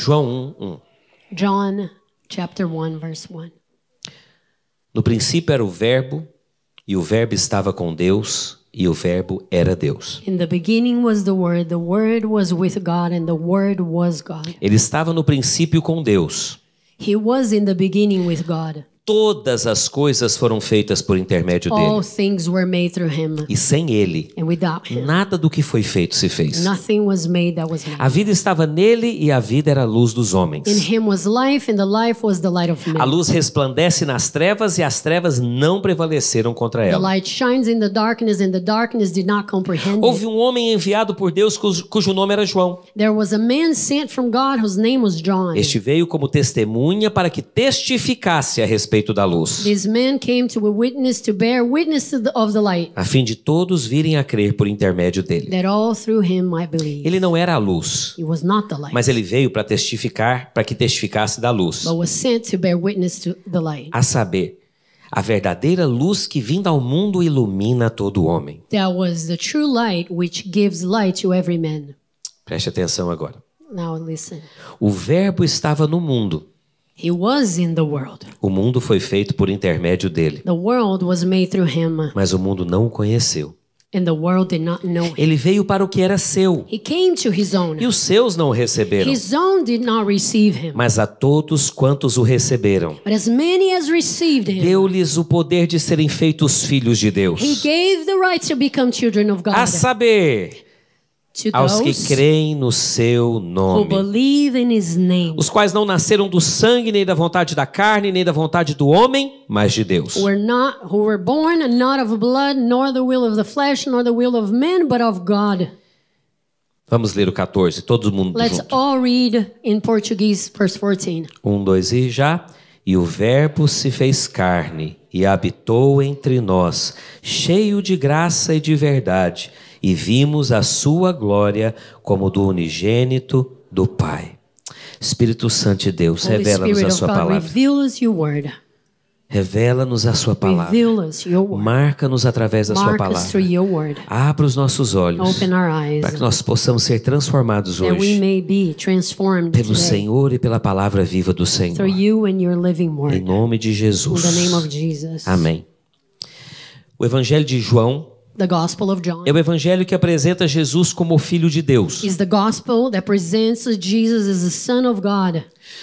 João 1:1. John chapter 1, verse 1. No princípio era o Verbo, e o Verbo estava com Deus, e o Verbo era Deus. In the beginning was the Word was with God, and the Word was God. Ele estava no princípio com Deus. He was in the beginning with God. Todas as coisas foram feitas por intermédio All dele. things were made through him, E sem ele, and without him, nada do que foi feito se fez. nothing was made that was made. A vida estava nele e a vida era a luz dos In homens. him was life, and the life was the light of A men. luz resplandece nas trevas e as trevas não prevaleceram contra The ela. light shines in the darkness, and the darkness did not comprehend Houve it. um homem enviado por Deus cujo nome era João. There was a man sent from God whose name was John. Este veio como testemunha para que testificasse a respeito da luz, This man came to a witness to bear witness of the light, a fim de todos virem a crer por intermédio dele. that all through him might believe. Ele não era a luz, He was not the light, mas ele veio para testificar, para que testificasse da luz. but was sent to bear witness to the light. A saber, a verdadeira luz que vinda ao mundo ilumina todo homem. That was the true light which gives light to every man. Preste atenção agora. Now listen. O Verbo estava no mundo. He was in the world. O mundo foi feito por intermédio dele, The world was made through him, mas o mundo não o conheceu. and the world did not know him. Ele veio para o que era seu, He came to his own. e os seus não o receberam. His own did not receive him. Mas a todos quantos o receberam, But as many as received him, deu-lhes o poder de serem feitos filhos de he Deus. gave the right to become children of God. A saber, To aos que those creem no seu who nome, believe in his name, os quais não nasceram do sangue, nem da vontade da carne, nem da vontade do homem, mas de Deus. who were born not of blood, nor the will of the flesh, nor the will of men, but of God. Vamos ler o 14, todo mundo Let's junto. all read in Portuguese, verse 14. 1, 2 e já. E o Verbo se fez carne e habitou entre nós, cheio de graça e de verdade, e vimos a sua glória como do unigênito do Pai. Espírito Santo de Deus, Holy revela-nos Spirit a of sua God, palavra. reveal us your word. Revela-nos a sua palavra. Reveal us your word. Marca-nos através da sua Mark us palavra. through your word. Abra os nossos olhos Open our eyes, para que nós possamos ser transformados that we hoje may be transformed pelo today Senhor e pela palavra viva do Senhor. through you and your living Em word. nome de In Jesus. the name of Jesus. Amém. O Evangelho de João The Gospel of John é o evangelho que apresenta Jesus como o Filho de Deus. is the gospel that presents Jesus as the Son of God.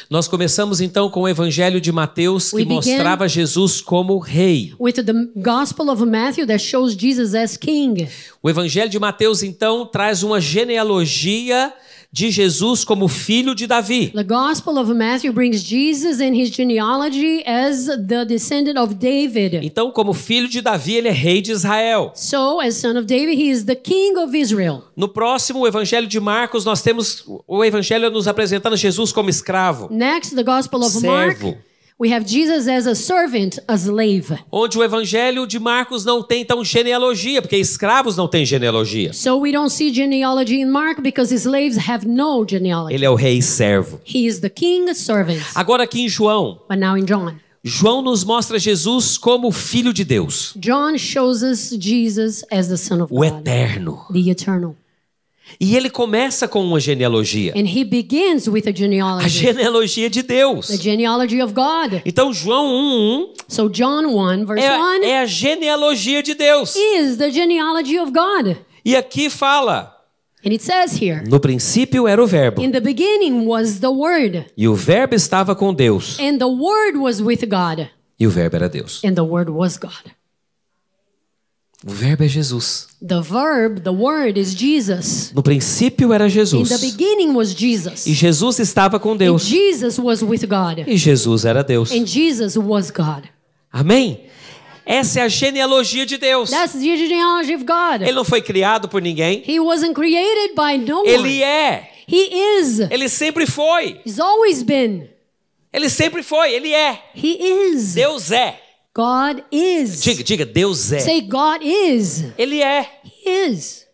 Nós começamos então com o Evangelho de Mateus, que We began- mostrava Jesus como rei. With the Gospel of Matthew that shows Jesus as King. O Evangelho de Mateus então traz uma genealogia de Jesus como filho de Davi. The Gospel of Matthew brings Jesus and his genealogy as the descendant of David. Então, como filho de Davi, ele é rei de Israel. So, as son of David, he is the King of Israel. No próximo, o Evangelho de Marcos, nós temos o Evangelho nos apresentando Jesus como escravo, Next, the Gospel of Mark, servo. we have Jesus as a servant, a slave. Onde o Evangelho de Marcos não tem tão genealogia, porque escravos não têm genealogia. So we don't see genealogy in Mark because slaves have no genealogy. Ele é o rei servo. He is the king servant. Agora aqui em João, But now in John, João nos mostra Jesus como o Filho de Deus, John shows us Jesus as the Son of o God, Eterno. the eternal. E ele começa com uma genealogia, And he begins with a a genealogy, genealogia de Deus. the genealogy of God. Então João 1:1 So John 1, verse 1, é a genealogia de Deus. is the genealogy of God. E aqui fala, And it says here, no princípio era o Verbo, in the beginning was the Word, e o Verbo estava com Deus, and the Word was with God, e o Verbo era Deus. and the Word was God. O Verbo é Jesus. The verb, the Word, is Jesus. No princípio era In Jesus, the beginning was Jesus. e Jesus estava com And Deus, Jesus was with God. e Jesus era Deus. And Jesus was God. Amém? Essa é a genealogia de Deus. That's the genealogy of God. Ele não foi criado por ninguém. He wasn't created by no Ele one. é. He is. Ele sempre foi. He's always been. Ele sempre foi. Ele é. He is. Deus é. God is. Diga, Deus é. Say God is. Ele é. He is.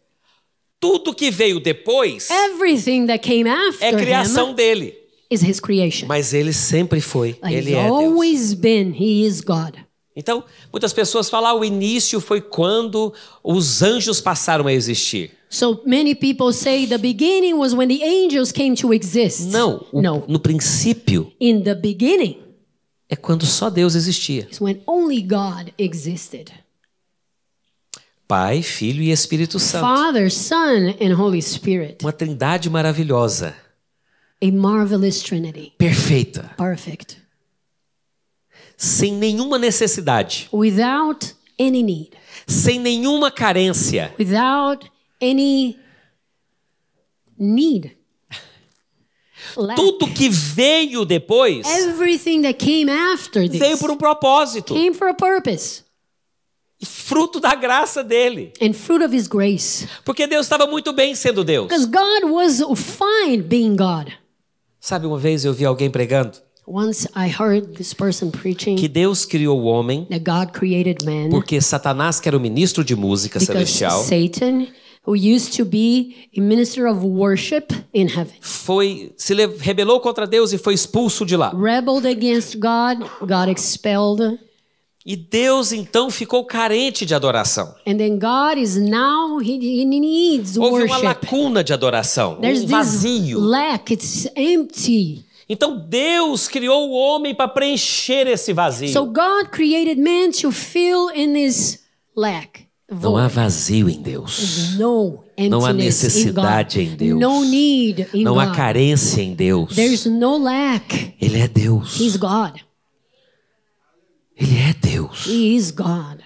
Tudo que veio depois Everything that came é after criação him dele. is his creation. Mas ele sempre foi. Like Ele he's é Deus. always been. He is God. Então, muitas pessoas falam, o início foi quando os anjos passaram a existir. So many people say the beginning was when the angels came to exist. Não, no princípio In the beginning é quando só Deus existia. is when only God existed. Pai, Filho e Espírito Santo. Father, Son, and Holy Spirit. Uma trindade maravilhosa, A marvelous Trinity. perfeita, Perfect. sem nenhuma necessidade, Without any need. sem nenhuma carência. Without any need. Lack. Tudo que veio depois Everything that came after this veio por um propósito, came for a purpose fruto da graça dele. and fruit of His grace. Porque Deus estava muito bem sendo Deus. Because God was fine being God. Sabe, uma vez eu vi alguém pregando Once I heard this person preaching que Deus criou o homem that God created man porque Satanás, que era o ministro de música because celestial, Satan, who used to be a minister of worship in heaven, rebelou contra Deus e foi expulso de lá. rebelled against God, got expelled, E Deus então ficou carente de adoração. and then God is now, he needs Houve uma worship. lacuna de adoração, There's um this vazio. lack, it's empty. Então Deus criou o homem para preencher esse vazio. So God created man to fill in this lack. Não há vazio em Deus. There's no emptiness Não há necessidade in em God. Deus. No need in Não há God. carência em Deus. There's no lack. Ele é Deus. He's God. Ele é Deus. He is God.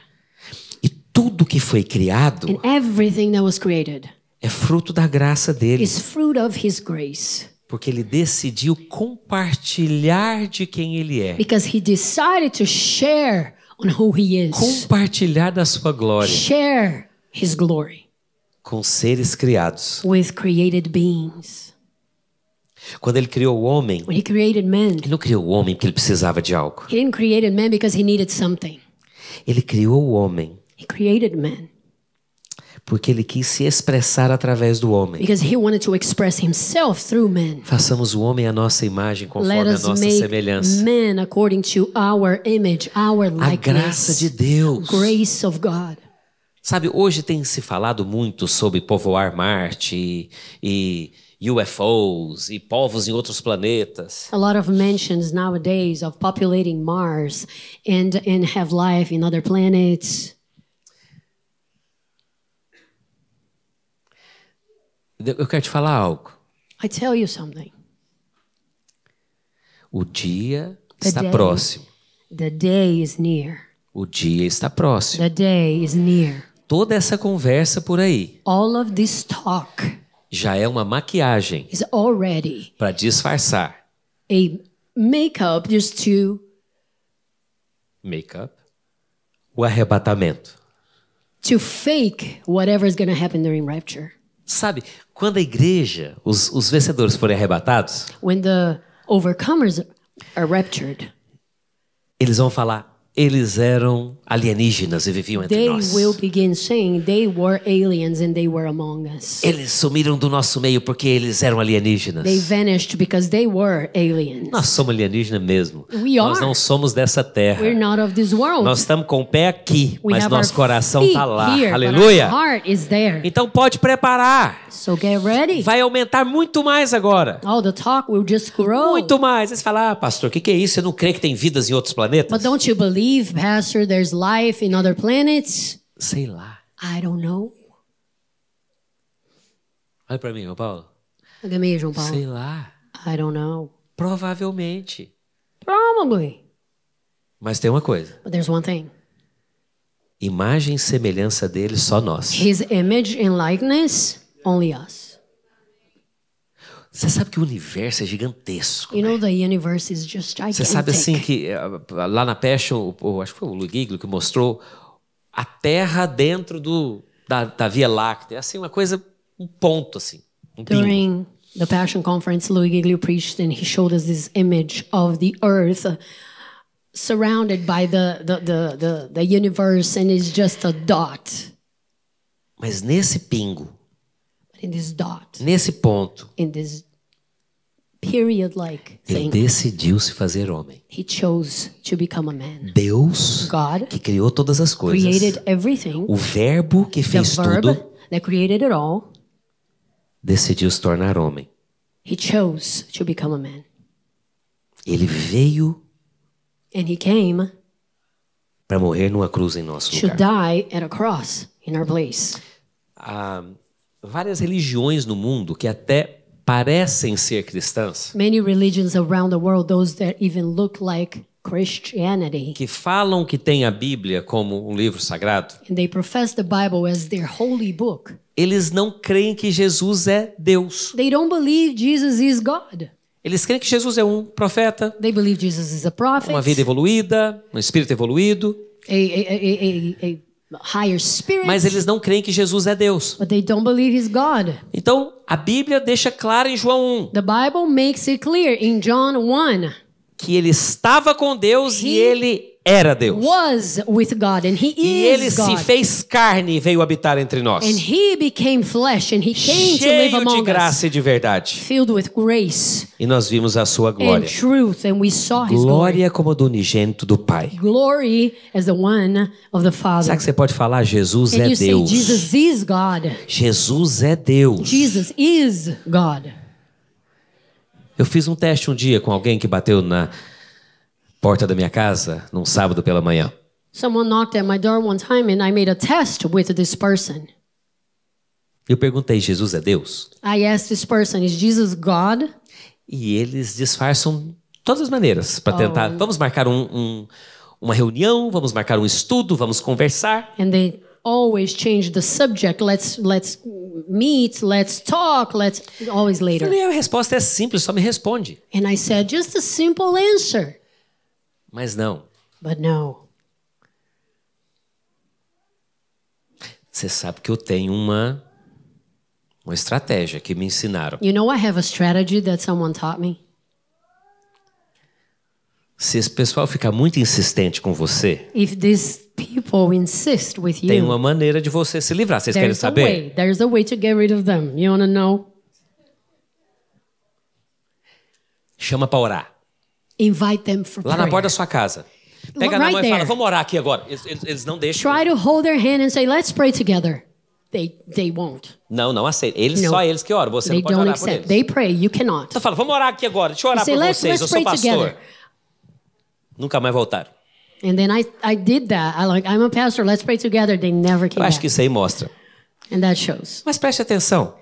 E tudo que foi criado And everything that was created é fruto da graça dele. is fruit of His grace. Porque ele decidiu compartilhar de quem ele é. Because He decided to share on who He is. Compartilhar da sua glória Share His glory com seres criados. with created beings. Quando ele criou o homem, When He created man, ele não criou o homem porque ele precisava de algo. He didn't create man because He needed something. Ele criou o homem He created man porque ele quis se expressar através do homem. because He wanted to express Himself through man. Façamos o homem à nossa imagem, Let conforme a us nossa make semelhança. man according to our image, our A graça likeness. de Deus. Grace of God. Sabe, hoje tem se falado muito sobre povoar Marte e UFOs e povos em outros planetas. A lot of mentions nowadays of populating Mars and have life in other planets. Eu quero te falar algo. I tell you something. O dia The está day. próximo. The day is near. O dia está próximo. The day is near. Toda essa conversa por aí All of this talk já é uma maquiagem is already para disfarçar. a makeup just to Make-up. O arrebatamento. fake whatever is going to happen during rapture. Sabe, quando a igreja, os vencedores forem arrebatados, When the overcomers are raptured, eles vão falar, eles eram alienígenas e viviam entre they nós. will begin saying they were aliens and they were among us. Eles sumiram do nosso meio porque eles eram alienígenas. They vanished because they were aliens. Nós somos alienígenas mesmo. We Nós are. não somos dessa terra. We're not of this world. Nós estamos com o pé aqui, We mas have nosso our coração feet está lá. here, but Aleluia! our heart is there. Então pode preparar. So get ready. Vai aumentar muito mais agora. Oh, the talk will just grow. Muito mais. Aí você fala, pastor, o que é isso? Você não crê que tem vidas em outros planetas? But don't you believe, Pastor, there's life in other planets? Sei lá. I don't know. Olha para mim, João Paulo. Look at me, João Paulo. Sei lá. I don't know. Provavelmente. Probably. Mas tem uma coisa. But there's one thing. Imagem e semelhança dele, só nós. His image and likeness, only us. Você sabe que o universo é gigantesco. You know, the universe is just gigantic. Você sabe assim que lá na Passion, acho que foi o Louis Giglio que mostrou a Terra dentro da Via Láctea. Assim, uma coisa, um ponto assim. Um pingo. During the Passion Conference, Louis Giglio preached and he showed us this image of the earth surrounded by the universe and it's just a dot. Mas nesse pingo, In this dot, nesse ponto, in this period-like Ele thing. decidiu se fazer homem. He chose to become a man. Deus, God que criou todas as coisas, created everything. o verbo que The fez verb tudo, that created it all. decidiu se tornar homem. He chose to become a man. Ele veio And he came para morrer numa cruz em nosso to lugar. die at a cross in our place. Há várias religiões no mundo que até parecem ser cristãs, Many religions around the world, those that even look like Christianity, que falam que tem a Bíblia como um livro sagrado, and they profess the Bible as their holy book. eles não creem que Jesus é Deus. They don't believe Jesus is God. Eles creem que Jesus é um profeta, They believe Jesus is a prophet, uma vida evoluída, um espírito evoluído, a higher spirit, mas eles não creem que Jesus é Deus. but they don't believe he's God. Então, a Bíblia deixa claro em João 1 The Bible makes it clear in John 1, que ele estava com Deus e ele era Deus. was with God, and he E ele is se God. fez carne e veio habitar entre nós. And he became flesh, and he came to live Cheio de among us, graça e de verdade. filled with grace E nós vimos a sua and glória. truth, and we saw his glory. Glória como a do unigênito do Pai. Glory as the one of the Father. Sabe que você pode falar? Jesus And é you say Deus. Jesus is God. Jesus é Deus. Jesus is God. Eu fiz um teste um dia com alguém que bateu na porta da minha casa num sábado pela manhã. Someone knocked at my door one time, and I made a test with this person. Eu perguntei: Jesus é Deus? I asked this person, is Jesus God? E eles disfarçam de todas as maneiras para tentar. Vamos marcar uma reunião, vamos marcar um estudo, vamos conversar. And they always change the subject. Let's meet, let's talk, let's always later. E a resposta é simples, só me responde. And I said, just a simple answer. Mas não. But no. Você sabe que eu tenho uma estratégia que me ensinaram. You know, I have a strategy that someone taught me. Se esse pessoal ficar muito insistente com você, If these people insist with tem you, uma maneira de você se livrar. Vocês querem saber? There's a way to get rid of them. You want to know? Chama para orar. Invite them for Lá na prayer. porta da sua casa. Pega na Right mão e fala: there. vamos orar aqui agora. Eles não deixam. Try to hold their hand and say, let's pray together. They won't. Não aceitam. No. Só eles que oram. Você They não pode don't orar por accept. eles. They pray. You cannot. Então fala: vamos orar aqui agora. Deixa eu orar You say, por let's vocês. Eu sou pray pastor. together. Nunca mais voltaram. And then I did that. I'm a pastor. Let's pray together. They never Eu came acho back. que isso aí mostra. And that shows. Mas preste atenção.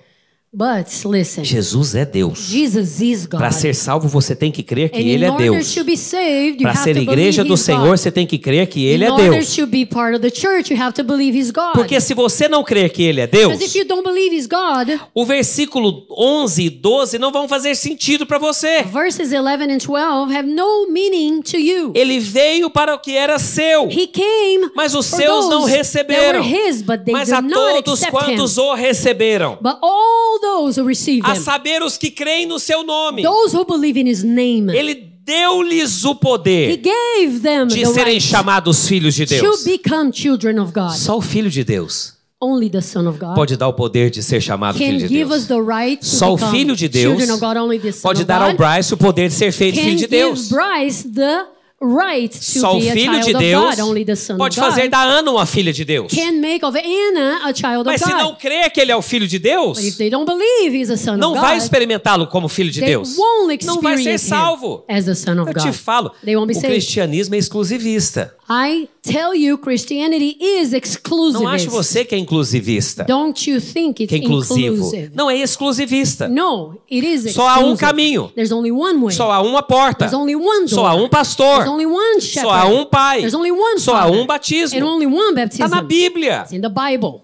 But listen, Jesus é Deus. Jesus is God. Para ser salvo, você tem que crer que And Ele in é order Deus. to be saved, you Para have ser to igreja believe do He's Senhor, God. você tem que crer que Ele In é order Deus. to be part of the church, you have to believe He's God. Porque se você não crer que Ele é Deus, Because if you don't believe He's God, o versículo 11 e 12 não vão fazer sentido para você. verses 11 and 12 have no meaning to you. Ele veio para o que era seu, He came mas os for seus não those receberam. that were His, but they Mas did a not todos accept quantos Him. o receberam, But all those who received a Him, saber os que creem no seu nome, those who believe in His name, Ele deu-lhes o He poder gave them de the serem right chamados filhos de to Deus. become children of God. Só o Filho de Deus Only the Son of God pode dar o poder de ser chamado can filho de give us Deus. the right to Só o become Filho de Deus children of God. Only the Son pode of dar ao God Bryce o poder de ser feito can filho de Deus. give Bryce the right to Só o be a Filho child de of Deus God. Only the Son pode of God fazer da Ana uma filha de Deus. can make of Anna a child Mas of se não God. crer que ele é o Filho de Deus, But if they don't believe He's a Son não of vai God, experimentá-lo como filho de they Deus. won't Não vai ser experience salvo. Him as the Son of Eu te God. falo, They won't be o saved. cristianismo é exclusivista. I tell you, Christianity is exclusivist. Não ache você que é inclusivista, Don't you think it's que é inclusivo. inclusive? Não, é exclusivista. No, it is exclusive. Só há um caminho. There's only one way. Só há uma porta. There's only one door. Só há um pastor. There's only one shepherd. Só há um pai. There's only one Só há father. um batismo. And only one baptism. Está na Bíblia. It's in the Bible.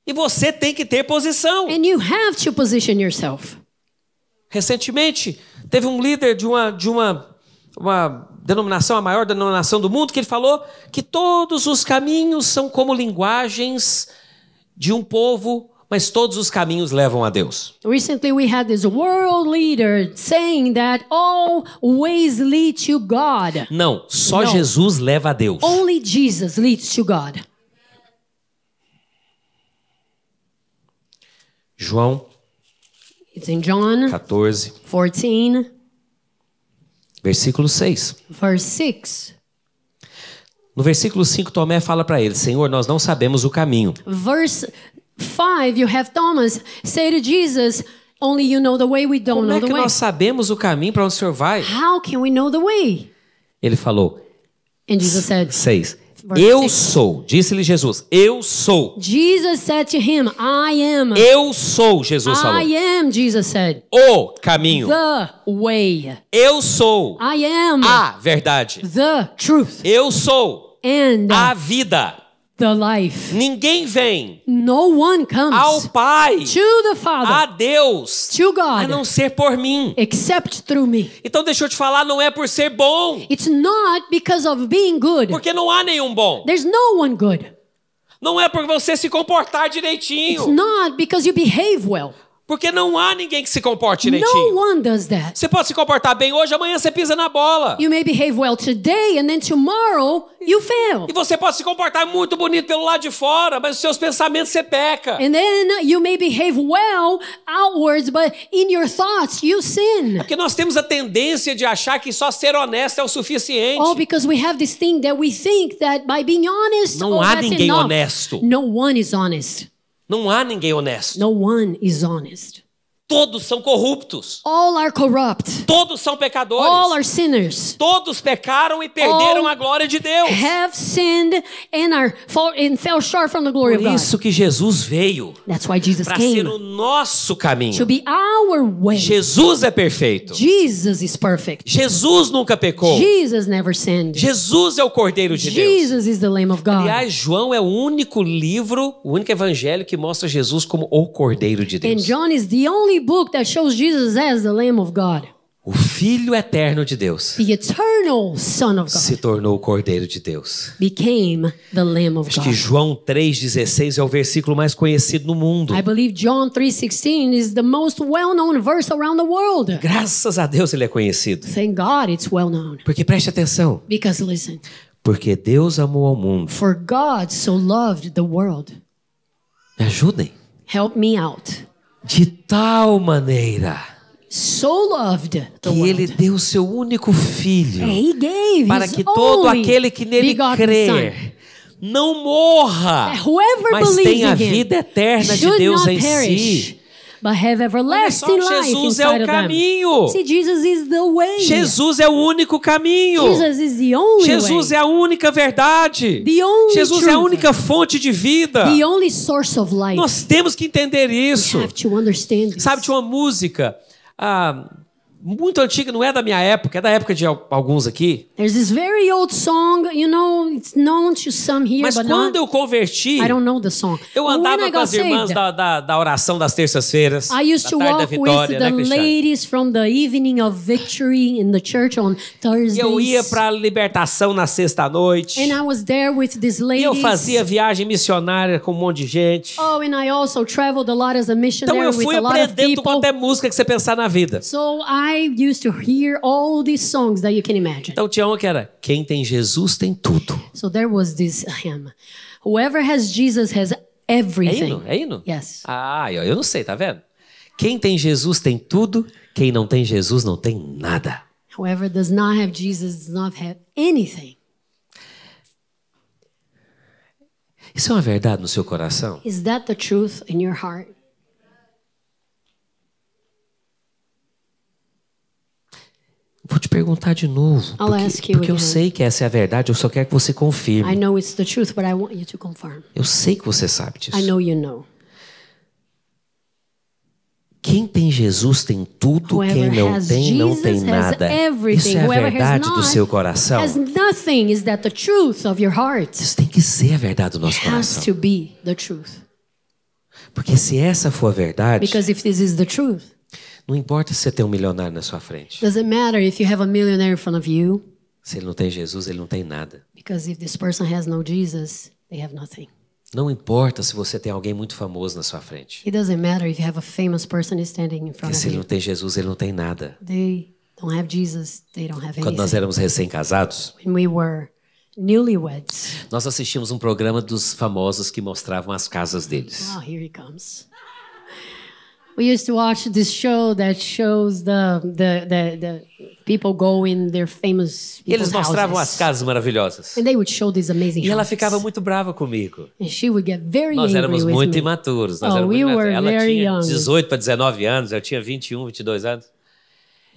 E você tem que ter posição. And you have to position yourself. Recentemente, teve um líder de uma denominação, a maior denominação do mundo, que ele falou que todos os caminhos são como linguagens de um povo, mas todos os caminhos levam a Deus. Recently we had this world leader saying that all ways lead to God. Não, só Não. Jesus leva a Deus. Only Jesus leads to God. João It's in John 14, 14, versículo 6. verse 6. No versículo 5, Tomé fala para ele: Senhor, nós não sabemos o caminho. Verse 5, you have Thomas say to Jesus, only you know the way, we don't Como know é the que way. nós sabemos o caminho para onde o Senhor vai? How can we know the way? Ele falou, And Jesus said, 6. Verse Eu 6. sou, disse-lhe Jesus, eu sou. Jesus said to him, I am. Eu sou, Jesus falou. I am, Jesus said, O caminho. the way. Eu sou I am a verdade. the truth Eu sou and a vida. the life. Ninguém vem No one comes ao Pai, to the Father, a Deus, to a God, não ser por mim. except through me. Então deixa eu te falar, não é por ser bom, It's not because of being good. porque não há nenhum bom. There's no one good. Não é por você se comportar It's direitinho, not because you behave well. porque não há ninguém que se comporte No direitinho. one does that. Você pode se comportar bem hoje, amanhã você pisa na bola. You may behave well today and then tomorrow you fail. E você pode se comportar muito bonito pelo lado de fora, mas os seus pensamentos você peca. And then you may behave well outwards, but in your thoughts you sin. Porque nós temos a tendência de achar que só ser honesto é o suficiente. Oh, because we have this thing that we think that by being honest, Não oh, há that's ninguém enough. honesto. No one is honest. Não há ninguém honesto. No one is honest. Todos são corruptos. All are corrupt. Todos são pecadores. All are sinners. Todos pecaram e perderam All a glória de Deus. Have sinned and fell short from the glory of Por God. isso que Jesus veio, That's why Jesus para ser came o nosso caminho. to be our way. Jesus é perfeito. Jesus is perfect. Jesus nunca pecou. Jesus never sinned. Jesus é o Cordeiro de Deus. Jesus is the Lamb of God. Aliás, João é o único livro, o único evangelho que mostra Jesus como o Cordeiro de And Deus. John is the only book that shows Jesus as the Lamb of God, O Filho eterno de Deus the eternal Son of se God, tornou o Cordeiro de Deus. became the Lamb of Acho que God. João 3,16 é o versículo mais conhecido no mundo. I believe John 3:16 is the most well-known verse around the world. Graças a Deus ele é conhecido. Thank God it's well-known. Porque preste atenção. Because listen, Porque Deus amou ao mundo. for God so loved the world. Me ajudem. Help me out. De tal maneira So loved the que ele world. deu o seu único filho He gave para his que todo only aquele que nele begotten crer Son, não morra, that whoever mas believes tenha a in him vida eterna de should Deus not em perish, si. but have everlasting Olha só, life Jesus é inside o of them. caminho. See, Jesus is the way. Jesus é o único caminho. Jesus is the only Jesus way. é a única verdade. The only Jesus truth. é a única fonte de vida. The only source of life. Nós temos que entender isso. We have to understand this. Sabe, tinha uma música muito antiga, não é da minha época, é da época de alguns aqui. There's this very old song, you know, it's known to some here, Mas but quando not. eu converti, I don't know the song. eu But when andava I com got as irmãs saved, da oração das terças-feiras, I used to da tarde da walk with vitória, the né, Cristiano? ladies from the evening of victory in the church on Thursdays. E eu ia para a libertação na sexta-noite. And I was there with these E ladies. eu fazia viagem missionária com um monte de gente. Oh, and I also traveled a lot as a Então missionary eu with fui a lot of aprendendo people. quanto é música que você pensar na vida. So I used to hear all these songs that you can imagine. Então tinha uma que era: quem tem Jesus tem tudo. So there was this hymn. Whoever has Jesus has everything. É hino? É hino? Yes. Ah, eu não sei, tá vendo? Quem tem Jesus tem tudo, quem não tem Jesus não tem nada. Whoever does not have Jesus does not have anything. Isso é uma verdade no seu coração? Is that the truth in your heart? Vou te perguntar de novo, I'll ask you porque eu again. sei que essa é a verdade, eu só quero que você I confirme. know it's the truth, but I want you to confirm. Eu sei que você sabe disso. I know you know. Quem tem Jesus tem tudo, quem Whoever não has tem não Jesus tem has nada. everything. Isso é a Whoever has verdade do not seu coração? has nothing. Is that the truth of your heart? Isso tem que ser a verdade do nosso It has coração. to be the truth. Porque se essa for a verdade, Because if this is the truth, não importa se você tem um milionário na sua frente. doesn't matter if you have a millionaire in front of you. Se ele não tem Jesus, ele não tem nada. Because if this person has no Jesus, they have nothing. Não importa se você tem alguém muito famoso na sua frente. It doesn't matter if you have a famous person standing in Porque front se of ele não you. tem Jesus, ele não tem nada. They don't have Jesus, they don't have Quando nós anything. éramos recém-casados, When we were newlyweds. nós assistimos um programa dos famosos que mostravam as casas deles. Oh, here he comes. We used to watch this show that shows the people go in their famous E eles people's mostravam as houses. casas maravilhosas. And they would show these amazing E ela houses. ficava muito brava comigo. And she would get very Nós angry éramos with muito me. imaturos. Nós Oh, éramos we muito were imaturos. Ela very tinha young. 18 para 19 anos, eu tinha 21, 22 anos.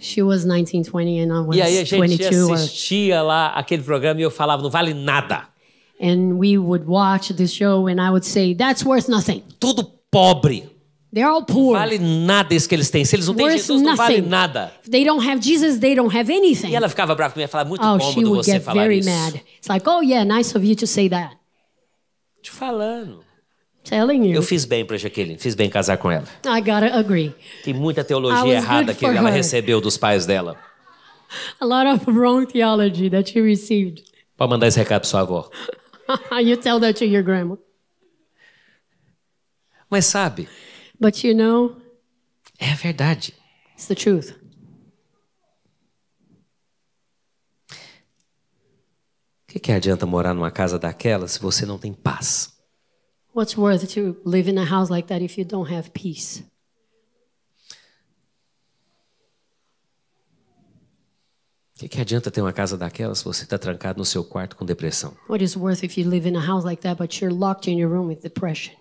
She was 19, 20, and I was E aí a gente 22. assistia lá aquele programa e eu falava, não vale nada. And we would watch this show, and I would say, "That's worth nothing. Tudo pobre. They're all Não poor. vale nada isso que eles têm. Se eles não têm Worth Jesus, não vale nothing. nada. If they don't have Jesus, they don't have anything." E ela ficava brava comigo, falava, muito Oh, she cômodo would você get falar very isso. mad. It's like, "Oh yeah, nice of you to say that." Te falando. Telling you, Eu fiz bem pra Jaqueline, fiz bem em casar com ela. I gotta agree. Tem muita I teologia was errada good que for ela her. recebeu dos pais dela. A lot of wrong theology that she received. Pode mandar esse recado pra sua avó. You tell that to your grandma. Mas sabe, But you know, é a verdade. it's the truth. O que adianta morar numa casa daquela se você não tem paz? What's worth to live in a house like that if you don't have peace? O que adianta ter uma casa daquela se você está trancado no seu quarto com depressão? What is worth if you live in a house like that but you're locked in your room with depression?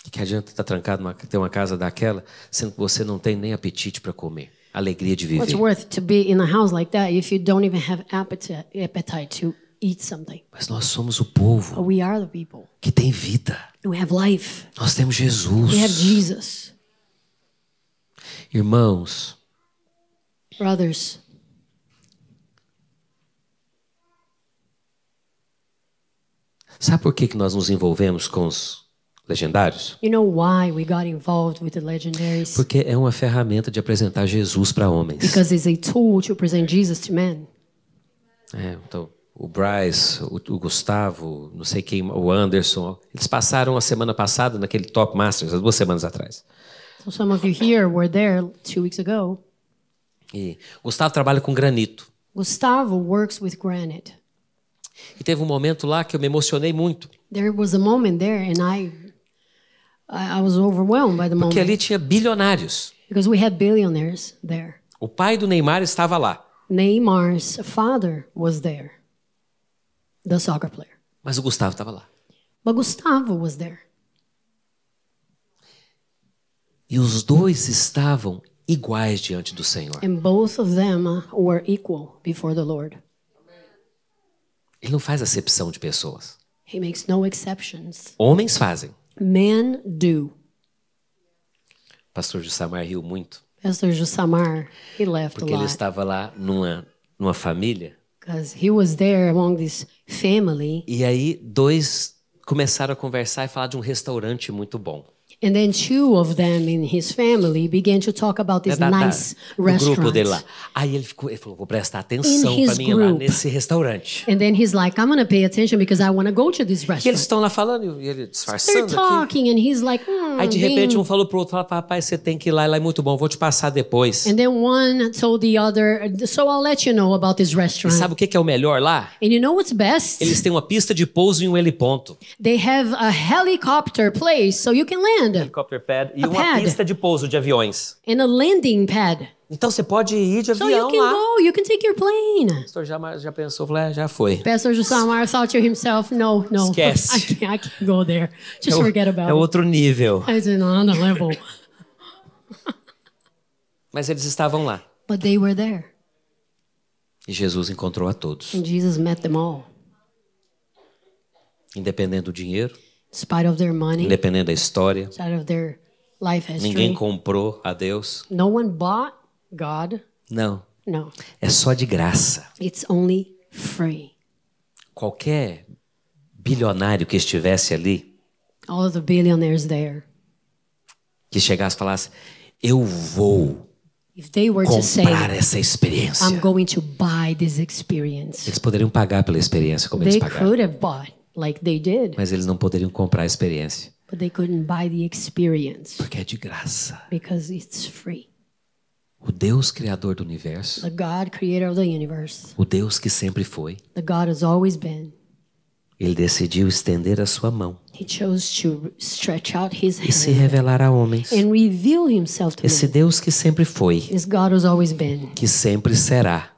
O que adianta estar trancado ter uma casa daquela sendo que você não tem nem apetite para comer, alegria de What's viver? worth to be in a house like that if you don't even have appetite to eat something? Mas nós somos o povo But we are the people. que tem vida. We have life. Nós temos Jesus. We have Jesus. Irmãos, Brothers, sabe por que nós nos envolvemos com os legendários? you know why we got involved with the legendaries? Porque é uma ferramenta de apresentar Jesus para homens. Because it's a tool to present Jesus to men. Então, o Bryce, o Gustavo, não sei quem, o Anderson, eles passaram a semana passada naquele Top Masters, há 2 semanas atrás. So some of you here were there 2 weeks ago. E Gustavo trabalha com granito. Gustavo works with granite. E teve um momento lá que eu me emocionei muito, There was a moment there, and I was overwhelmed by the porque moment ali tinha bilionários. because we had billionaires there. O pai do Neymar estava lá, Neymar's father was there, the soccer player, mas o Gustavo estava lá. but Gustavo was there, E os dois estavam iguais diante do Senhor. and both of them were equal before the Lord. Ele não faz acepção de pessoas. He makes no exceptions. Homens fazem. Men do. O pastor Jussamar riu muito, Pastor Jusamar, he laughed a porque ele lot estava lá numa família. because he was there among this family. E aí, 2 começaram a conversar e falar de um restaurante muito bom. And then 2 of them in his family began to talk about this nice do grupo restaurant. dele lá. Aí ele falou, vou prestar atenção In his para mim ir lá group. nesse restaurante. And then he's like, I'm going to pay attention because I want to go to this E eles restaurant. estão lá falando, e ele They're disfarçando aqui. talking and he's like, Aí de repente being-" um falou pro outro, fala, rapaz, você tem que ir lá, lá é muito bom, vou te passar depois. And then one told the other, so I'll let you know about this E restaurant. sabe o que é o melhor lá? And you know what's best? Eles têm uma pista de pouso e um heliponto. They have a helicopter place so you can land Helicopter pad e A uma pad. pista de pouso de aviões. and a landing pad. Então você pode ir de So you avião can lá. go, you can take your plane. O pastor já pensou, falou, já foi. Pastor Jusamar thought to himself, no, Esquece. I can't go there. Just forget about É it. outro nível. I said, no, on the level. Mas eles estavam lá. But they were there. E Jesus encontrou a todos. And Jesus met them all. Independente do dinheiro, In spite of their money, in independente da história. spite of their life Ninguém history. comprou a Deus. No one bought God. Não. No. É só de graça. It's only free. Qualquer bilionário que estivesse ali, All of the billionaires there. que chegasse e falasse, eu vou If they were to say, comprar essa experiência. I'm going to buy this experience, Eles poderiam pagar pela experiência como eles they pagaram. could have bought like they did, Mas eles não poderiam comprar a experiência. but they couldn't buy the experience Porque é de graça. because it's free. O Deus criador do universo, The God creator of the universe, o Deus que sempre foi, the God has always been, Ele decidiu estender a sua mão He chose to stretch out his e se hand revelar a homens. and reveal himself to Esse men. Deus que sempre foi, This God has always been, que sempre será.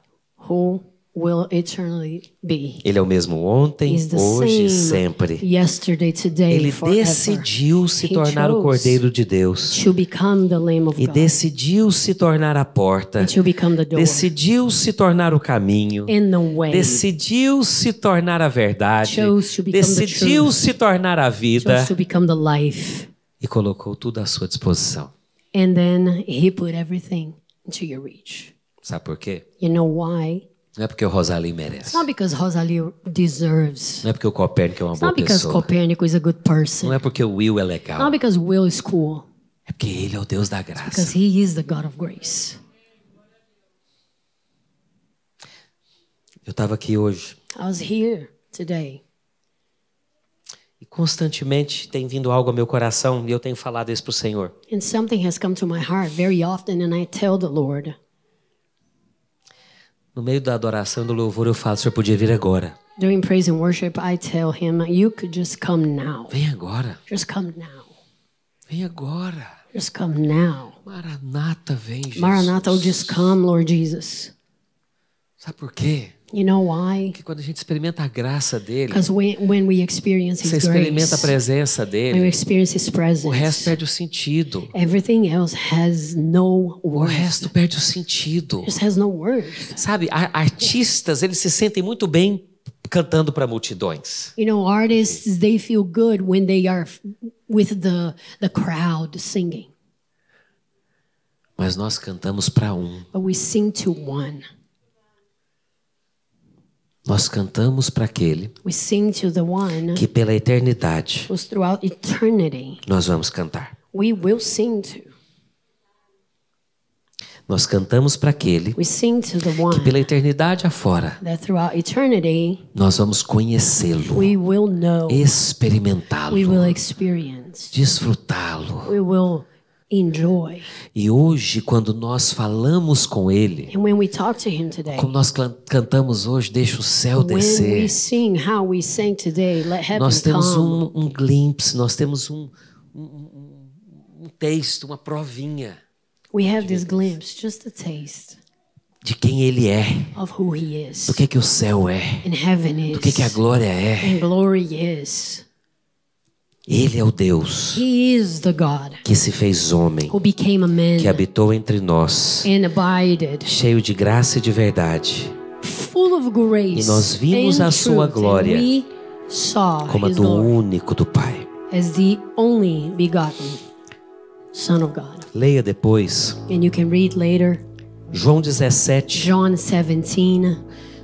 who will eternally be. Ele é o mesmo ontem, He's the hoje e same sempre. yesterday, today, Ele forever. decidiu se He tornar o chose Cordeiro de Deus to become the Lamb of e God, decidiu se tornar a porta, and to become the door decidiu se tornar o caminho, and the way. decidiu se tornar a verdade, Chose to become the decidiu truth. se tornar a vida Chose to become the life. e colocou tudo à sua disposição. And then he put everything into your reach. Sabe por quê? You know why? Não é porque o Rosalie It's merece. not because Rosalie deserves. Não é porque o Copérnico é uma It's boa not because pessoa. Copernico is a good person. Não é porque o Will é Not legal. because Will is cool. É porque ele é o Deus da Because graça. he is the God of grace. Eu estava aqui hoje I was here today. e constantemente tem vindo algo ao meu coração e eu tenho falado isso para o Senhor. And something has come to my heart very often, and I tell the Lord. No meio da adoração e do louvor eu falo, o Senhor podia vir agora. During praise and worship, I tell him, you could just come now. Vem agora. Just come now. Vem agora. Just come now. Maranata, vem, Jesus. Maranatha, oh, just come, Lord Jesus. Sabe por quê? You know why? Porque quando a gente experimenta a graça dele, Because when we experience você his experimenta a grace, presença when we dele, experience his o resto presence, perde o sentido. everything else has no O worth. resto perde o sentido. Just has no worth. Sabe, artistas, eles se sentem muito bem cantando para multidões. You know, artists, they feel good when they are with the crowd singing. Mas nós cantamos para um. But we sing to one. Nós cantamos para aquele We sing to the one que pela eternidade who's throughout eternity nós vamos cantar. we will sing to. Nós cantamos para aquele We sing to the que one pela eternidade afora that throughout eternity nós vamos conhecê-lo, we will know, experimentá-lo, we will experience, desfrutá-lo. we will enjoy. E hoje, quando nós falamos com ele, And when we talk to him today, como nós cantamos hoje, deixa o céu when we descer. sing how we sang today, let heaven Nós temos come. um glimpse, nós temos um texto, uma provinha We have this glimpse, just a taste de quem ele é, of who he is, do que o céu é, and heaven do que a is, glória é. and glory is. Ele é o Deus He is the God que se fez homem, who became a man que habitou entre nós, and abided, cheio de graça e de verdade, full of grace. E nós vimos and a sua truth, glória and we saw como a his do glory único do Pai. as the only begotten Son of God. Leia depois, And you can read later, João 17 John 17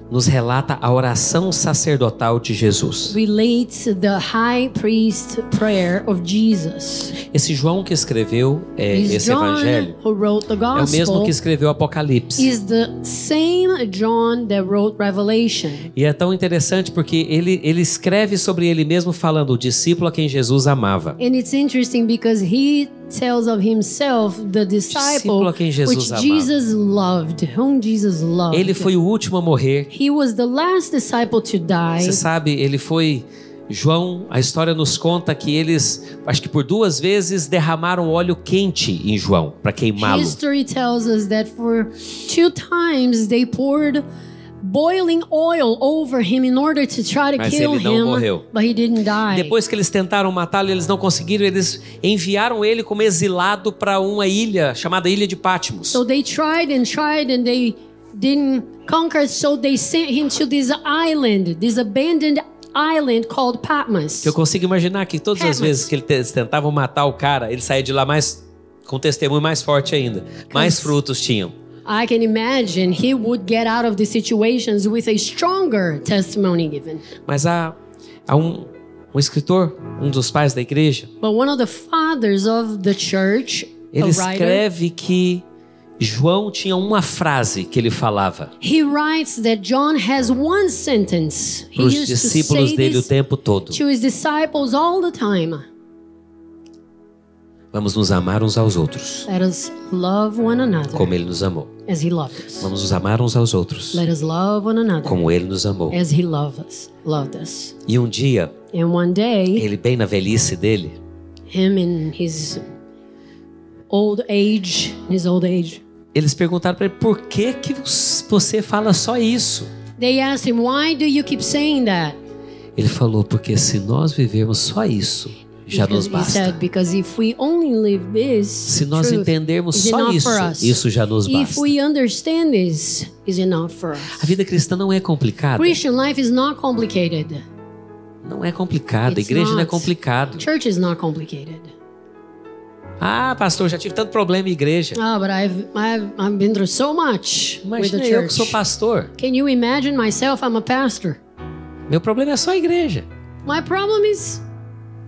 nos relata a oração sacerdotal de Jesus. relates the high priest prayer of Jesus. Esse João que escreveu Is esse John evangelho who wrote the é o mesmo gospel que escreveu o Apocalipse. is the same John that wrote Revelation. E é tão interessante porque ele escreve sobre ele mesmo falando o discípulo a quem Jesus amava. And it's interesting because he tells of himself the Discípulo disciple a quem Jesus which amava. Jesus loved, whom Jesus loved. Ele foi o último a morrer. He was the last disciple to die. Você sabe, ele foi... João, a história nos conta que eles, acho que por 2 vezes, derramaram óleo quente em João para queimá-lo. History tells us that for 2 times they poured boiling oil over him in order to try to Mas kill ele não him, morreu. but he didn't die. Depois que eles tentaram matá-lo e eles não conseguiram, eles enviaram ele como exilado para uma ilha chamada Ilha de Patmos. So they tried and they didn't conquer, so they sent him to this island, this abandoned island called Patmos. Que eu consigo imaginar que todas as Patmos. vezes que eles tentavam matar o cara, ele saía de lá mais com testemunho mais forte ainda. Mais frutos tinham. I can imagine he would get out of the situations with a stronger testimony given. Mas há um escritor, um dos pais da igreja, But one of the fathers of the church, ele a writer, escreve que João tinha uma frase que ele falava he writes that John has one sentence. He para os used to discípulos say dele o this tempo todo. to his disciples all the time. Vamos nos amar uns aos outros, Let us love one another como Ele nos amou. as He loved us. Vamos nos amar uns aos outros, Let us love one another como Ele nos amou. as He loved us. E um dia, And one day, ele bem na velhice dele, him in his old age, eles perguntaram para ele, por que você fala só isso? they asked him, "Why do you keep saying that?" Ele falou, porque se nós vivermos só isso, já nos He said, basta. "Because if we only live this, Se nós truth entendermos is só enough isso, for us. isso já nos If basta. we understand this, is enough for A us." vida cristã não é complicada. Christian life is not complicated. Não é complicada. A It's igreja não é not. complicado. Church is not complicated. Ah, pastor, já tive tanto problema em igreja. Oh, but I've been through so much with Imagina the eu que sou church. pastor. Can you imagine myself? I'm a pastor. Meu problema é só a igreja. My problem is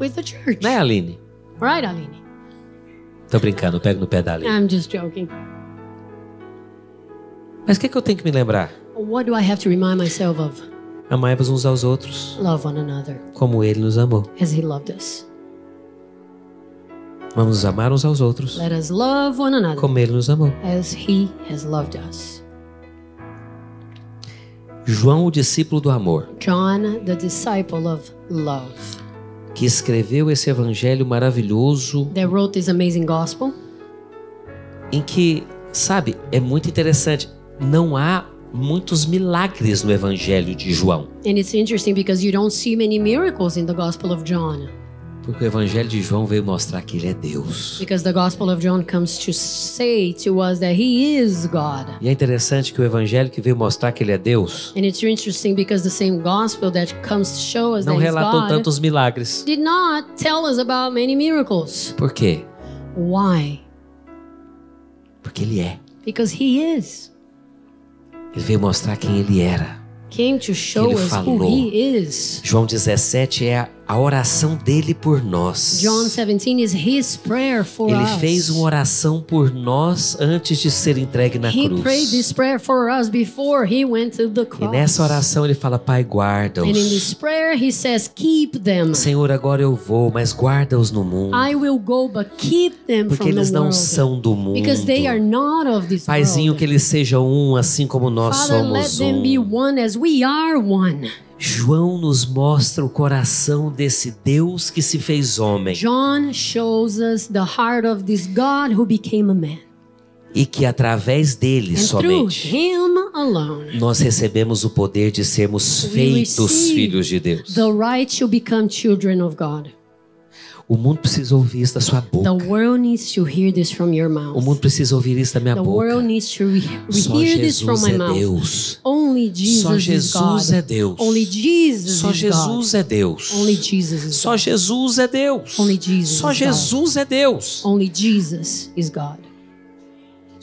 with the church. Né, Aline? Right, Aline? Tô brincando, eu pego no pé da Aline. I'm just joking. Mas o que eu tenho que me lembrar? What do I have to remind myself of? Amai-vos uns aos outros, Love one another como Ele nos amou. as He loved us. Vamos nos amar uns aos outros, Let us love one another como Ele nos amou. as He has loved us. João, o discípulo do amor, John, the disciple of love, que escreveu esse evangelho maravilhoso, that wrote this amazing gospel. em que, sabe, é muito interessante, não há muitos milagres no evangelho de João, And it's interesting because you don't see many miracles in the Gospel of John. porque o evangelho de João veio mostrar que Ele é Deus. Because the Gospel of John comes to say to us that He is God. E é interessante que o evangelho que veio mostrar que Ele é Deus And it's interesting because the same Gospel that comes to show us não that He's relatou God tantos milagres. did not tell us about many miracles. Por quê? Why? Porque Ele é. Because He is. Ele veio mostrar quem Ele era. Came to show Ele us falou. who He is. João 17 é a oração dele por nós. John 17 is His prayer for Ele us. fez uma oração por nós antes de ser entregue na He prayed this cruz. prayer for us before He went to the E cross. nessa oração ele fala, Pai, And in guarda-os. this prayer He says, keep them. Senhor, agora eu vou, mas guarda-os no mundo. I will go, but keep them Porque from eles the não world. são do mundo. Because they are not of this Paizinho, world. que eles sejam um, assim como nós Father, let somos them be um. one as we are one. João nos mostra o coração desse Deus que se fez homem. John shows us the heart of this God who became a man. E que através dele And through somente Him alone, nós recebemos o poder de sermos we feitos receive filhos de Deus. the right to become children of God. O mundo precisa ouvir isso da sua boca. The world needs to hear this from your O mouth. mundo precisa ouvir isso da minha The boca. world needs to Só hear this from Jesus my é mouth. Deus. Only Jesus Só is Jesus God. é Deus. Only Jesus Só is Jesus é God. Deus. Only Jesus is Só God. Jesus é Deus. Only Jesus Só is Jesus é Deus. Only Jesus is God.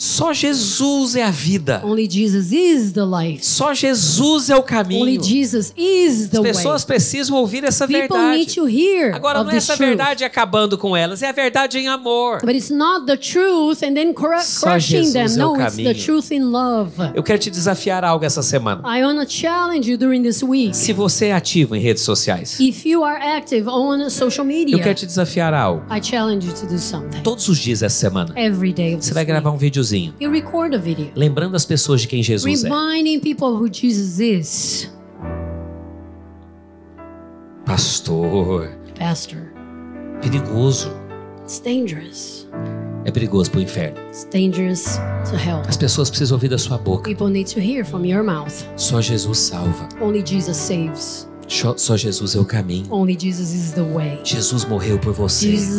Só Jesus é a vida. Only Jesus is the life. Só Jesus é o Only caminho. Jesus is the As way. pessoas precisam ouvir essa People need verdade. to hear Agora, of não é this essa truth. verdade acabando com elas, é a verdade em amor. But it's not the truth and then Só crushing them. Jesus é o No, it's the caminho. truth in love. Eu quero te desafiar algo essa semana. I want to challenge you during this week. Se você é ativo em redes sociais, If you are active on social eu media, quero te desafiar algo. I challenge you to do something. Todos os dias essa semana, Every day of você this vai gravar week. um videozinho, You record a video. lembrando as pessoas de quem Jesus é. Reminding people who Jesus is. Pastor, Pastor, perigoso. it's dangerous. É perigoso pro inferno. It's dangerous to hell. As pessoas precisam ouvir da sua boca. People need to hear from your mouth. Só Jesus salva. Only Jesus saves. Só Jesus é o caminho. Only Jesus is the way. Jesus morreu por você. Jesus